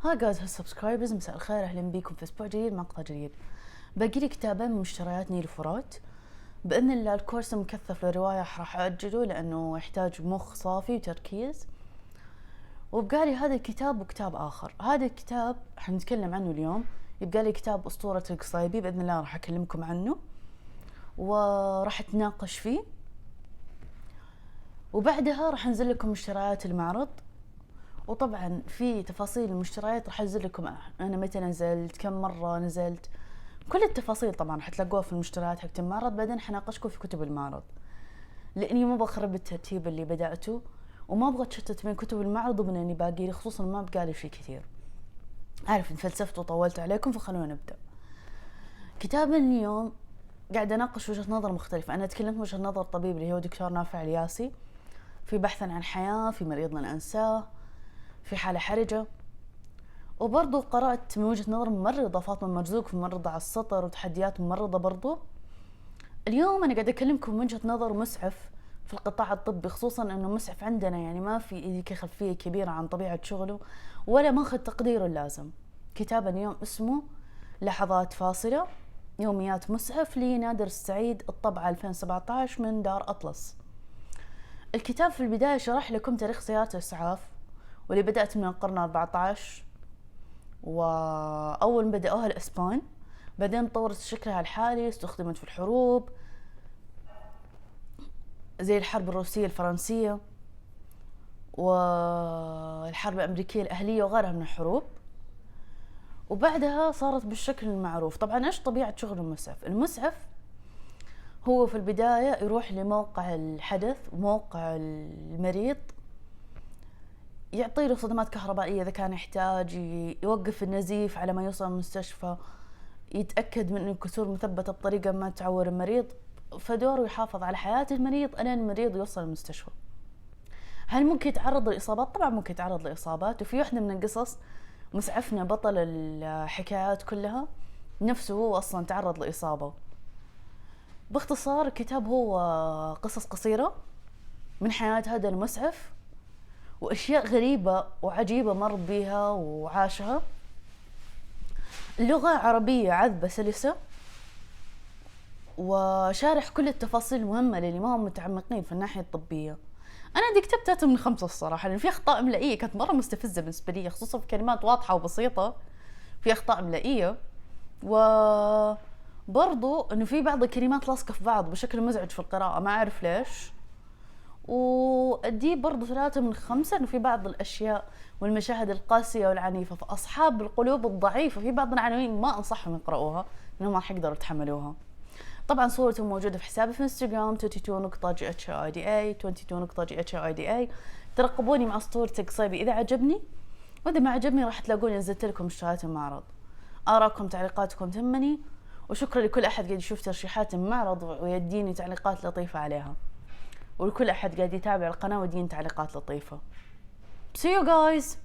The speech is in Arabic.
هاي جايز هالسبسكرايبرز، مساء الخير، اهلا بيكم في اسبوع جديد مقطع جديد. باقي لي كتابين من مشتريات نيل فرات. باذن الله الكورس مكثف للروايه راح اجله لانه يحتاج مخ صافي وتركيز. وبقالي هذا الكتاب وكتاب اخر. هذا الكتاب حنتكلم عنه اليوم. يبقى لي كتاب اسطوره القصيبي، باذن الله راح اكلمكم عنه وراح اتناقش فيه. وبعدها راح انزل لكم مشتريات المعرض، وطبعا في تفاصيل المشتريات راح انزل لكم انا متى نزلت، كم مره نزلت، كل التفاصيل طبعا حتلاقوها في المشتريات حقت المعرض. بعدين حناقشكم في كتب المعرض، لاني ما بخرب الترتيب اللي بداته، وما ابغى اتشتت بين كتب المعرض وبين اني باقي لي، خصوصا ما بقالي شيء كثير. عارف ان فلسفت وطولت عليكم، فخلونا نبدا. كتاب اليوم قاعد اناقش وجهه نظر مختلفه. انا اتكلمت وجهه نظر طبيب اللي هو دكتور نافع الياسي في بحثا عن حياه، في مريض لن انساه، في حاله حرجه. وبرضو قرأت من وجهة نظر ممرضة فاطمة مرزوق في ممرضة على السطر وتحديات ممرضة برضو. اليوم أنا قاعدة أكلمكم من وجهة نظر مسعف في القطاع الطبي، خصوصا أنه مسعف عندنا يعني ما في ذيك خلفية كبيرة عن طبيعة شغله ولا ماخذ تقديره اللازم. كتاب اليوم اسمه لحظات فاصلة، يوميات مسعف لنادر السعيد، الطبعة 2017 من دار أطلس. الكتاب في البداية شرح لكم تاريخ سيارة الإسعاف، واللي بدأت من القرن 14، وأول ما بدأوها الإسبان، بعدين طورت شكلها الحالي، استخدمت في الحروب زي الحرب الروسية الفرنسية والحرب الأمريكية الأهلية وغيرها من الحروب. وبعدها صارت بالشكل المعروف. طبعا إيش طبيعة شغل المسعف؟ المسعف هو في البداية يروح لموقع الحدث وموقع المريض، يعطي له صدمات كهربائية إذا كان يحتاج، يوقف النزيف على ما يوصل المستشفى، يتأكد من أن الكسور مثبتة بطريقة ما تعور المريض، فدوره يحافظ على حياة المريض ألين المريض يوصل المستشفى. هل ممكن يتعرض لإصابات؟ طبعا ممكن يتعرض لإصابات. وفي واحدة من القصص مسعفنا بطل الحكايات كلها نفسه هو أصلا تعرض لإصابة. باختصار الكتاب هو قصص قصيرة من حياة هذا المسعف، وأشياء غريبة وعجيبة مر بيها وعاشها. اللغة عربية عذبة سلسة، وشارح كل التفاصيل المهمة للي ما هم متعمقين في الناحية الطبية. أنا دي كتبت 3 من 5 الصراحة، لأن في أخطاء إملائية كانت مرة مستفزة بالنسبة لي، خصوصا في كلمات واضحة وبسيطة في أخطاء إملائية. وبرضو إنه في بعض الكلمات لاصقة في بعض بشكل مزعج في القراءة، ما أعرف ليش. ودي برضو 3 من 5، إنه في بعض الأشياء والمشاهد القاسية والعنيفة، فأصحاب القلوب الضعيفة في بعض العناوين ما أنصحهم يقرأوها لأنهم ما حيقدروا يتحملوها. طبعا صورته موجودة في حسابي في انستغرام 22.GHIDA 22.GHIDA. ترقبوني مع اسطورة القصيبي إذا عجبني، وإذا ما عجبني راح تلاقوني نزلت لكم مشتريات المعرض. آراءكم تعليقاتكم تهمني، وشكرا لكل أحد قاعد يشوف ترشيحات المعرض ويديني تعليقات لطيفة عليها، ولكل أحد قاعد يتابع القناة ويديني تعليقات لطيفة. See you guys!